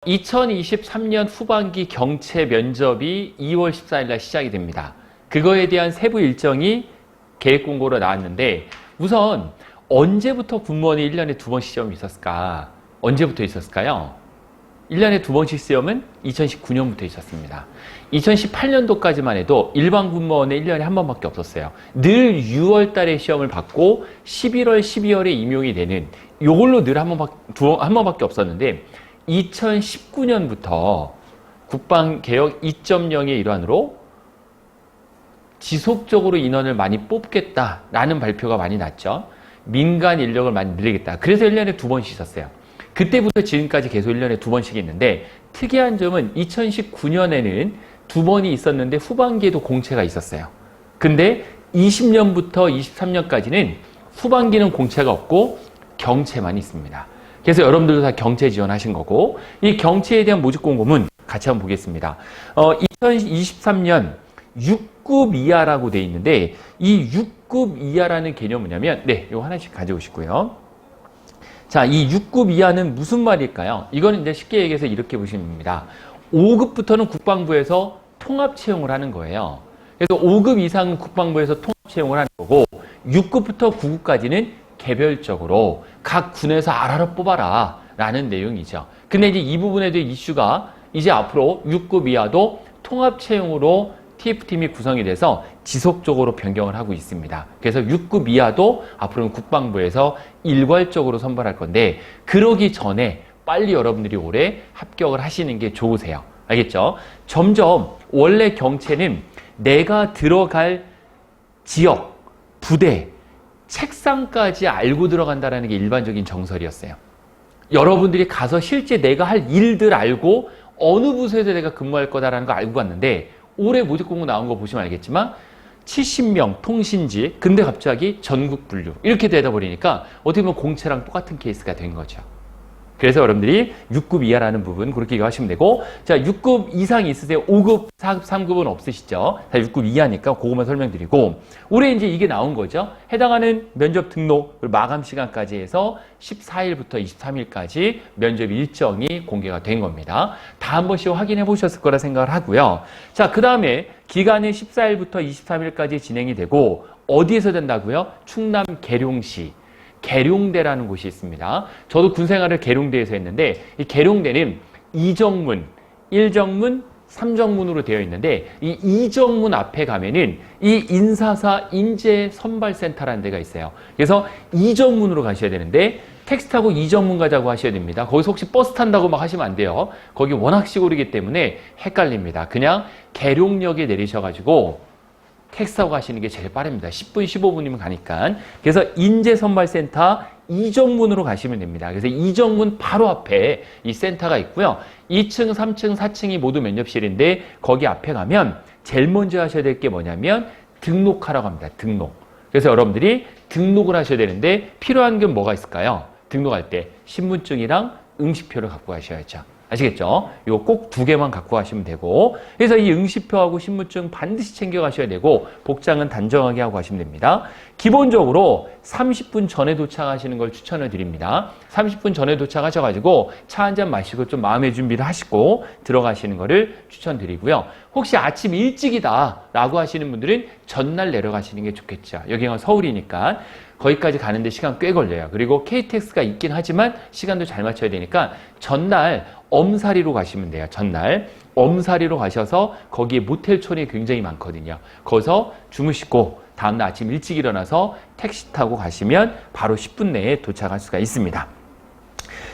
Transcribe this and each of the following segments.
2023년 후반기 경채 면접이 2월 14일 날 시작이 됩니다. 그거에 대한 세부 일정이 계획 공고로 나왔는데 우선 언제부터 군무원이 1년에 2번 시험이 있었을까? 언제부터 있었을까요? 1년에 2번씩 시험은 2019년부터 있었습니다. 2018년도까지만 해도 일반 군무원에 1년에 한 번밖에 없었어요. 늘 6월 달에 시험을 받고 11월, 12월에 임용이 되는 요걸로 늘 한 번밖에 없었는데 2019년부터 국방개혁 2.0의 일환으로 지속적으로 인원을 많이 뽑겠다라는 발표가 많이 났죠. 민간 인력을 많이 늘리겠다. 그래서 1년에 2번씩 있었어요. 그때부터 지금까지 계속 1년에 2번씩 있는데 특이한 점은 2019년에는 2번이 있었는데 후반기에도 공채가 있었어요. 근데 20년부터 23년까지는 후반기는 공채가 없고 경채만 있습니다. 그래서 여러분들도 다 경채 지원하신 거고 이 경채에 대한 모집 공고문 같이 한번 보겠습니다. 2023년 6급 이하라고 돼 있는데 이 6급 이하라는 개념은 뭐냐면 이거 하나씩 가져오시고요. 자, 이 6급 이하는 무슨 말일까요? 이거는 이제 쉽게 얘기해서 이렇게 보시면 됩니다. 5급부터는 국방부에서 통합 채용을 하는 거예요. 그래서 5급 이상은 국방부에서 통합 채용을 하는 거고 6급부터 9급까지는 개별적으로 각 군에서 알아서 뽑아라 라는 내용이죠. 근데 이제 이 부분에 대한 이슈가 이제 앞으로 6급 이하도 통합 채용으로 TF팀이 구성이 돼서 지속적으로 변경을 하고 있습니다. 그래서 6급 이하도 앞으로는 국방부에서 일괄적으로 선발할 건데 그러기 전에 빨리 여러분들이 올해 합격을 하시는 게 좋으세요. 알겠죠? 점점 원래 경채는 내가 들어갈 지역, 부대, 책상까지 알고 들어간다는 게 일반적인 정설이었어요. 여러분들이 가서 실제 내가 할 일들 알고 어느 부서에서 내가 근무할 거다라는 거 알고 갔는데 올해 모집 공고 나온 거 보시면 알겠지만 70명 통신직 근데 갑자기 전국 분류 이렇게 되다 버리니까 어떻게 보면 공채랑 똑같은 케이스가 된 거죠. 그래서 여러분들이 6급 이하라는 부분 그렇게 이해하시면 되고 자 6급 이상이 있으세요? 5급, 4급, 3급은 없으시죠? 다 6급 이하니까 그것만 설명드리고 올해 이제 이게 나온 거죠. 해당하는 면접 등록 마감 시간까지 해서 14일부터 23일까지 면접 일정이 공개가 된 겁니다. 다 한 번씩 확인해 보셨을 거라 생각을 하고요. 자, 그 다음에 기간은 14일부터 23일까지 진행이 되고 어디에서 된다고요? 충남 계룡시. 계룡대라는 곳이 있습니다. 저도 군생활을 계룡대에서 했는데 이 계룡대는 2정문, 1정문, 3정문으로 되어 있는데 이 2정문 앞에 가면은 이 인사사 인재선발센터라는 데가 있어요. 그래서 2정문으로 가셔야 되는데 택시 타고 2정문 가자고 하셔야 됩니다. 거기서 혹시 버스 탄다고 막 하시면 안 돼요. 거기 워낙 시골이기 때문에 헷갈립니다. 그냥 계룡역에 내리셔가지고 택시 타고 가시는 게 제일 빠릅니다. 10분, 15분이면 가니까. 그래서 인재선발센터 2정문으로 가시면 됩니다. 그래서 2정문 바로 앞에 이 센터가 있고요. 2층, 3층, 4층이 모두 면접실인데 거기 앞에 가면 제일 먼저 하셔야 될 게 뭐냐면 등록하라고 합니다. 등록. 그래서 여러분들이 등록을 하셔야 되는데 필요한 게 뭐가 있을까요? 등록할 때 신분증이랑 응시표를 갖고 가셔야죠. 아시겠죠? 이거 꼭 2개만 갖고 가시면 되고 그래서 이 응시표하고 신분증 반드시 챙겨 가셔야 되고 복장은 단정하게 하고 가시면 됩니다. 기본적으로 30분 전에 도착하시는 걸 추천을 드립니다. 30분 전에 도착하셔가지고 차 한잔 마시고 좀 마음의 준비를 하시고 들어가시는 거를 추천드리고요. 혹시 아침 일찍이다 라고 하시는 분들은 전날 내려가시는 게 좋겠죠. 여기가 서울이니까 거기까지 가는데 시간 꽤 걸려요. 그리고 KTX가 있긴 하지만 시간도 잘 맞춰야 되니까 전날 엄사리로 가시면 돼요. 전날 엄사리로 가셔서 거기에 모텔촌이 굉장히 많거든요. 거기서 주무시고 다음날 아침 일찍 일어나서 택시 타고 가시면 바로 10분 내에 도착할 수가 있습니다.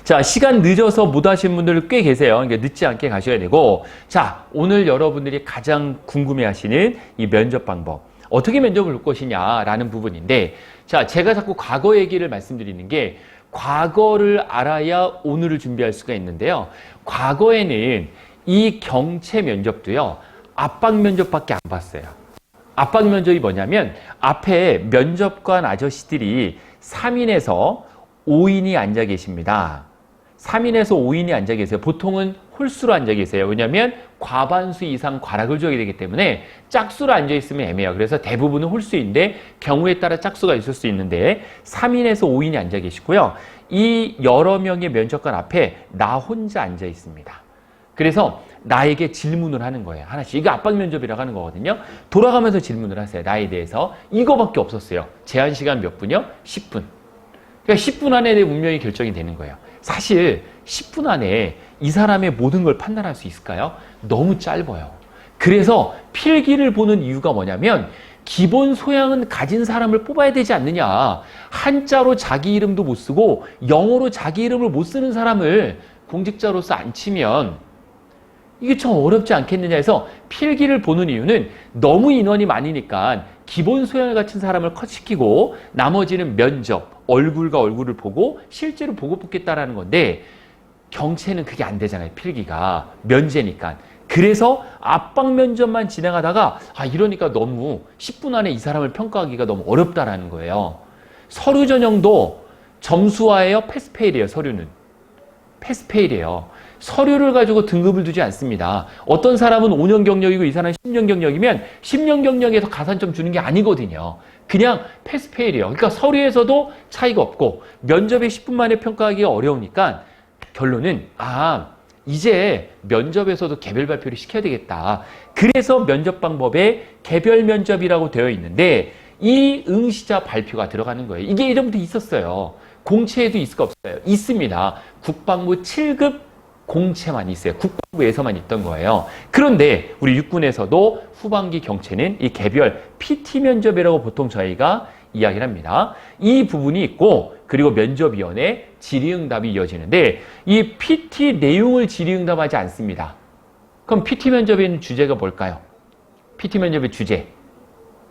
자, 시간 늦어서 못 하시는 분들 꽤 계세요. 그러니까 늦지 않게 가셔야 되고 자, 오늘 여러분들이 가장 궁금해하시는 이 면접 방법 어떻게 면접을 볼 것이냐라는 부분인데 자, 제가 자꾸 과거 얘기를 말씀드리는 게 과거를 알아야 오늘을 준비할 수가 있는데요. 과거에는 이 경채 면접도요. 압박 면접밖에 안 봤어요. 압박 면접이 뭐냐면 앞에 면접관 아저씨들이 3인에서 5인이 앉아 계십니다. 3인에서 5인이 앉아 계세요. 보통은 홀수로 앉아 계세요. 왜냐하면 과반수 이상 과락을 줘야 되기 때문에 짝수로 앉아 있으면 애매해요. 그래서 대부분은 홀수인데 경우에 따라 짝수가 있을 수 있는데 3인에서 5인이 앉아 계시고요. 이 여러 명의 면접관 앞에 나 혼자 앉아 있습니다. 그래서 나에게 질문을 하는 거예요. 하나씩. 이거 압박 면접이라고 하는 거거든요. 돌아가면서 질문을 하세요. 나에 대해서. 이거밖에 없었어요. 제한 시간 몇 분이요? 10분. 그러니까 10분 안에 내 운명이 결정이 되는 거예요. 사실 10분 안에 이 사람의 모든 걸 판단할 수 있을까요? 너무 짧아요. 그래서 필기를 보는 이유가 뭐냐면 기본 소양은 가진 사람을 뽑아야 되지 않느냐. 한자로 자기 이름도 못 쓰고 영어로 자기 이름을 못 쓰는 사람을 공직자로서 안 치면 이게 참 어렵지 않겠느냐 해서 필기를 보는 이유는 너무 인원이 많으니까 기본 소양을 갖춘 사람을 컷시키고 나머지는 면접, 얼굴과 얼굴을 보고 실제로 보고 뽑겠다라는 건데 경체는 그게 안 되잖아요. 필기가. 면제니까. 그래서 압박 면접만 진행하다가 이러니까 너무 10분 안에 이 사람을 평가하기가 너무 어렵다라는 거예요. 서류 전형도 점수화예요? 패스페일이에요. 서류는. 패스페일이에요. 서류를 가지고 등급을 두지 않습니다. 어떤 사람은 5년 경력이고 이 사람은 10년 경력이면 10년 경력에서 가산점 주는 게 아니거든요. 그냥 패스페일이에요. 그러니까 서류에서도 차이가 없고 면접에 10분 만에 평가하기가 어려우니까 결론은 이제 면접에서도 개별 발표를 시켜야 되겠다. 그래서 면접 방법에 개별 면접이라고 되어 있는데 이 응시자 발표가 들어가는 거예요. 이게 이름부터 있었어요. 공채에도 있을까 없어요? 있습니다. 국방부 7급 공채만 있어요. 국방부에서만 있던 거예요. 그런데 우리 육군에서도 후반기 경채는 이 개별 PT 면접이라고 보통 저희가 이야기를 합니다. 이 부분이 있고 그리고 면접위원회 질의응답이 이어지는데 이 PT 내용을 질의응답하지 않습니다. 그럼 PT 면접에 있는 주제가 뭘까요? PT 면접의 주제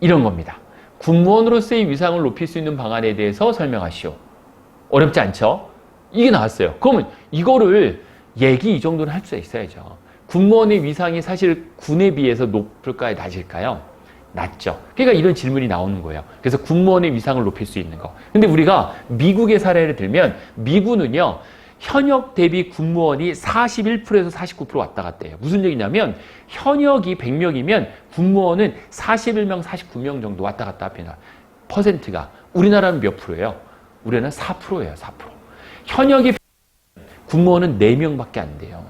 이런 겁니다. 군무원으로서의 위상을 높일 수 있는 방안에 대해서 설명하시오. 어렵지 않죠? 이게 나왔어요. 그러면 이거를 얘기 이 정도는 할 수 있어야죠. 군무원의 위상이 사실 군에 비해서 높을까요? 낮을까요? 낮죠. 그러니까 이런 질문이 나오는 거예요. 그래서 군무원의 위상을 높일 수 있는 거. 근데 우리가 미국의 사례를 들면 미군은요. 현역 대비 군무원이 41%에서 49% 왔다 갔다 해요. 무슨 얘기냐면 현역이 100명이면 군무원은 41명, 49명 정도 왔다 갔다 합니다. 퍼센트가. 우리나라는 몇 프로예요? 우리나라는 4%예요. 4%. 현역이 군무원은 4명밖에 안 돼요.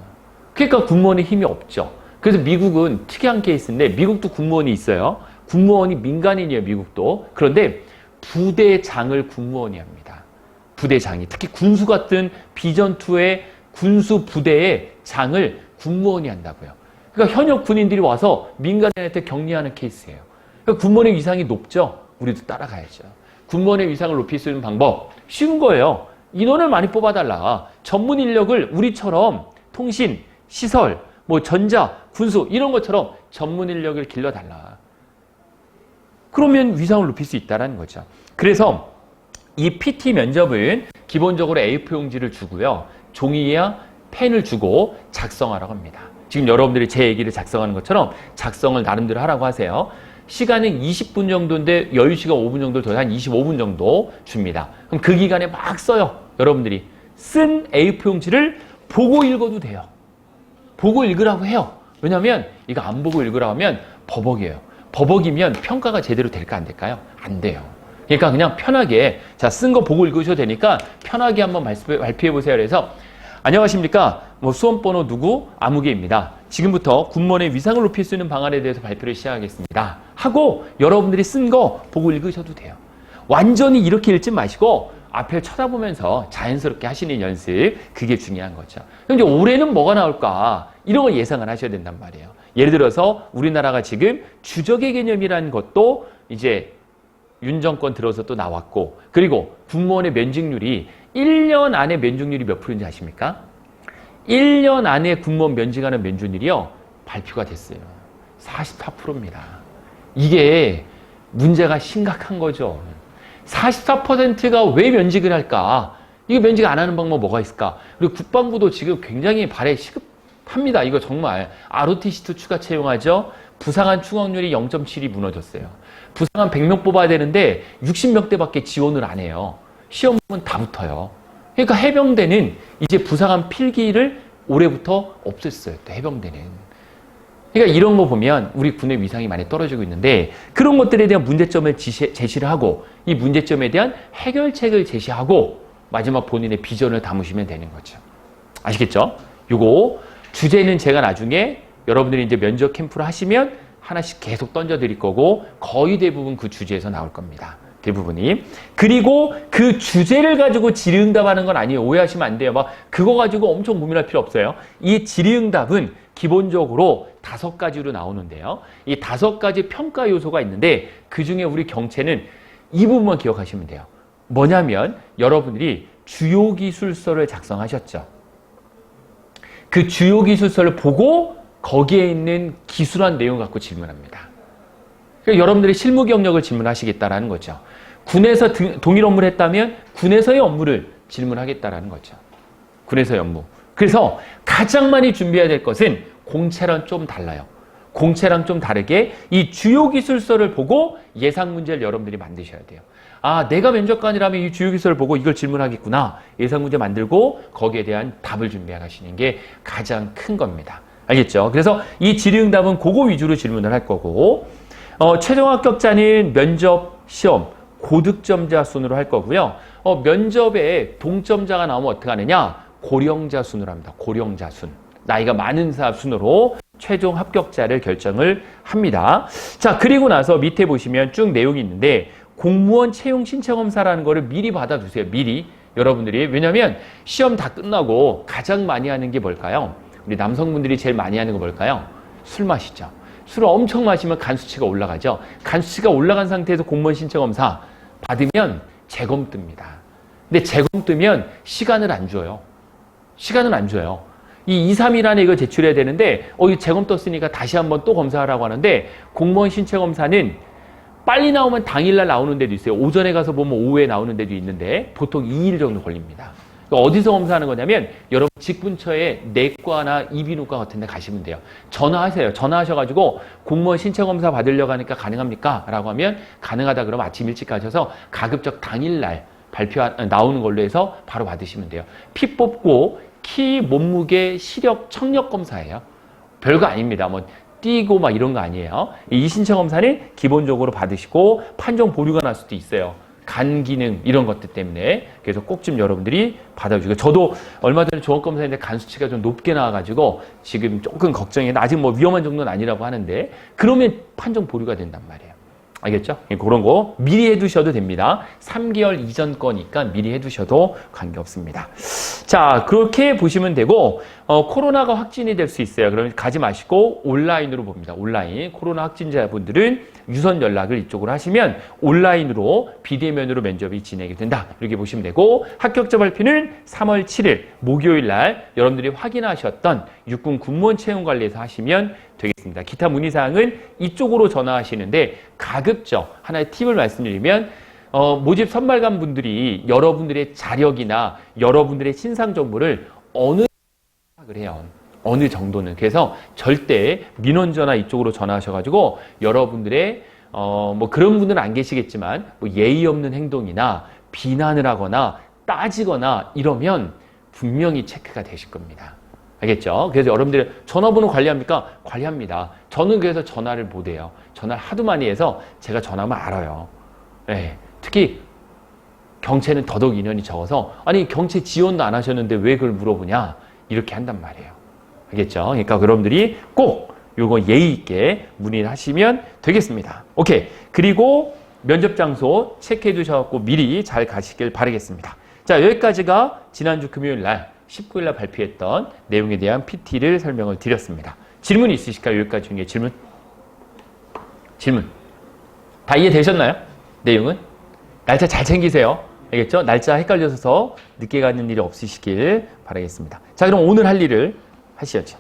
그러니까 군무원의 힘이 없죠. 그래서 미국은 특이한 케이스인데 미국도 군무원이 있어요. 군무원이 민간인이에요. 미국도. 그런데 부대장을 군무원이 합니다. 부대장이. 특히 군수 같은 비전투의 군수 부대의 장을 군무원이 한다고요. 그러니까 현역 군인들이 와서 민간인한테 격리하는 케이스예요. 그러니까 군무원의 위상이 높죠. 우리도 따라가야죠. 군무원의 위상을 높일 수 있는 방법 쉬운 거예요. 인원을 많이 뽑아달라. 전문 인력을 우리처럼 통신, 시설, 전자, 군수 이런 것처럼 전문 인력을 길러달라. 그러면 위상을 높일 수 있다는 거죠. 그래서 이 PT 면접은 기본적으로 A4 용지를 주고요. 종이와 펜을 주고 작성하라고 합니다. 지금 여러분들이 제 얘기를 작성하는 것처럼 작성을 나름대로 하라고 하세요. 시간은 20분 정도인데 여유시간 5분 정도 더 한 25분 정도 줍니다. 그럼 그 기간에 막 써요. 여러분들이 쓴 A4 용지를 보고 읽어도 돼요. 보고 읽으라고 해요. 왜냐하면 이거 안 보고 읽으라고 하면 버벅이에요. 버벅이면 평가가 제대로 될까 안 될까요? 안 돼요. 그러니까 그냥 편하게 쓴 거 보고 읽으셔도 되니까 편하게 한번 발표해 보세요. 그래서 안녕하십니까? 수험번호 누구? 아무개입니다. 지금부터 군무원의 위상을 높일 수 있는 방안에 대해서 발표를 시작하겠습니다. 하고 여러분들이 쓴 거 보고 읽으셔도 돼요. 완전히 이렇게 읽지 마시고 앞을 쳐다보면서 자연스럽게 하시는 연습, 그게 중요한 거죠. 그럼 이제 올해는 뭐가 나올까? 이런 걸 예상을 하셔야 된단 말이에요. 예를 들어서 우리나라가 지금 주적의 개념이라는 것도 이제 윤 정권 들어서 또 나왔고, 그리고 군무원의 면직률이 1년 안에 면직률이 몇 프로인지 아십니까? 1년 안에 군무원 면직하는 면직률이요, 발표가 됐어요. 44%입니다. 이게 문제가 심각한 거죠. 44%가 왜 면직을 할까? 이거 면직 안 하는 방법 뭐가 있을까? 그리고 국방부도 지금 굉장히 발에 시급합니다. 이거 정말 ROTC2 추가 채용하죠. 부상한 충원률이 0.7이 무너졌어요. 부상한 100명 뽑아야 되는데 60명대밖에 지원을 안 해요. 시험 보면 다 붙어요. 그러니까 해병대는 이제 부상한 필기를 올해부터 없앴어요. 또 해병대는. 그러니까 이런 거 보면 우리 군의 위상이 많이 떨어지고 있는데, 그런 것들에 대한 문제점을 제시를 하고 이 문제점에 대한 해결책을 제시하고 마지막 본인의 비전을 담으시면 되는 거죠. 아시겠죠? 요거 주제는 제가 나중에 여러분들이 이제 면접 캠프를 하시면 하나씩 계속 던져드릴 거고 거의 대부분 그 주제에서 나올 겁니다. 대부분이. 그리고 그 주제를 가지고 질의응답하는 건 아니에요. 오해하시면 안 돼요. 막 그거 가지고 엄청 고민할 필요 없어요. 이 질의응답은 기본적으로 5가지로 나오는데요. 이 5가지 평가 요소가 있는데 그중에 우리 경채는 이 부분만 기억하시면 돼요. 뭐냐면 여러분들이 주요 기술서를 작성하셨죠. 그 주요 기술서를 보고 거기에 있는 기술한 내용 갖고 질문합니다. 그러니까 여러분들이 실무 경력을 질문하시겠다라는 거죠. 군에서 동일 업무를 했다면 군에서의 업무를 질문하겠다라는 거죠. 군에서의 업무. 그래서 가장 많이 준비해야 될 것은 공채랑 좀 달라요. 공채랑 좀 다르게 이 주요 기술서를 보고 예상 문제를 여러분들이 만드셔야 돼요. 아, 내가 면접관이라면 이 주요 기술을 보고 이걸 질문하겠구나. 예상 문제 만들고 거기에 대한 답을 준비해 가시는 게 가장 큰 겁니다. 알겠죠? 그래서 이 질의응답은 그거 위주로 질문을 할 거고 최종 합격자는 면접 시험 고득점자 순으로 할 거고요. 면접에 동점자가 나오면 어떻게 하느냐? 고령자 순으로 합니다. 고령자 순. 나이가 많은 사람 순으로 최종 합격자를 결정을 합니다. 자, 그리고 나서 밑에 보시면 쭉 내용이 있는데 공무원 채용 신청검사라는 거를 미리 받아두세요. 미리. 여러분들이. 왜냐면 시험 다 끝나고 가장 많이 하는 게 뭘까요? 우리 남성분들이 제일 많이 하는 거 뭘까요? 술 마시죠. 술을 엄청 마시면 간 수치가 올라가죠. 간 수치가 올라간 상태에서 공무원 신청검사 받으면 재검 뜹니다. 근데 재검 뜨면 시간을 안 줘요. 시간을 안 줘요. 이 2, 3일 안에 이거 제출해야 되는데 이 재검 떴으니까 다시 한번 또 검사하라고 하는데 공무원 신청검사는 빨리 나오면 당일날 나오는 데도 있어요. 오전에 가서 보면 오후에 나오는 데도 있는데 보통 2일 정도 걸립니다. 어디서 검사하는 거냐면 여러분 집 근처에 내과나 이비인후과 같은 데 가시면 돼요. 전화하세요. 전화하셔가지고 공무원 신청검사 받으려고 하니까 가능합니까? 라고 하면 가능하다 그러면 아침 일찍 가셔서 가급적 당일날 나오는 걸로 해서 바로 받으시면 돼요. 피 뽑고 키, 몸무게, 시력, 청력 검사예요. 별거 아닙니다. 뭐 뛰고 막 이런 거 아니에요. 이 신청검사는 기본적으로 받으시고 판정 보류가 날 수도 있어요. 간 기능 이런 것들 때문에. 그래서 꼭 좀 여러분들이 받아주시고 저도 얼마 전에 조원검사인데 간 수치가 좀 높게 나와가지고 지금 조금 걱정이 아직 뭐 위험한 정도는 아니라고 하는데 그러면 판정 보류가 된단 말이에요. 알겠죠? 그런 거 미리 해두셔도 됩니다. 3개월 이전 거니까 미리 해두셔도 관계없습니다. 자, 그렇게 보시면 되고 코로나가 확진이 될 수 있어요. 그러면 가지 마시고 온라인으로 봅니다. 온라인. 코로나 확진자분들은 유선 연락을 이쪽으로 하시면 온라인으로 비대면으로 면접이 진행이 된다. 이렇게 보시면 되고 합격자 발표는 3월 7일 목요일 날 여러분들이 확인하셨던 육군 군무원 채용관리에서 하시면 되겠습니다. 기타 문의사항은 이쪽으로 전화하시는데 가급적 하나의 팁을 말씀드리면 모집 선발관 분들이 여러분들의 자력이나 여러분들의 신상 정보를 어느 파악을 해요. 어느 정도는. 그래서 절대 민원 전화 이쪽으로 전화하셔가지고 여러분들의 뭐 그런 분들은 안 계시겠지만 뭐 예의 없는 행동이나 비난을 하거나 따지거나 이러면 분명히 체크가 되실 겁니다. 알겠죠? 그래서 여러분들 전화번호 관리합니까? 관리합니다. 저는 그래서 전화를 못 해요. 전화를 하도 많이 해서 제가 전화하면 알아요. 네. 특히 경채는 더더욱 인원이 적어서 아니 경채 지원도 안 하셨는데 왜 그걸 물어보냐 이렇게 한단 말이에요. 알겠죠? 그러니까 여러분들이 꼭 요거 예의 있게 문의를 하시면 되겠습니다. 오케이. 그리고 면접 장소 체크해 두셔서 미리 잘 가시길 바라겠습니다. 자, 여기까지가 지난주 금요일 날 19일 날 발표했던 내용에 대한 PT를 설명을 드렸습니까? 질문이 있으실까요? 여기까지 중에 질문? 질문. 다 이해되셨나요? 내용은? 날짜 잘 챙기세요. 알겠죠? 날짜 헷갈려서 늦게 가는 일이 없으시길 바라겠습니다. 자, 그럼 오늘 할 일을 하셔야죠.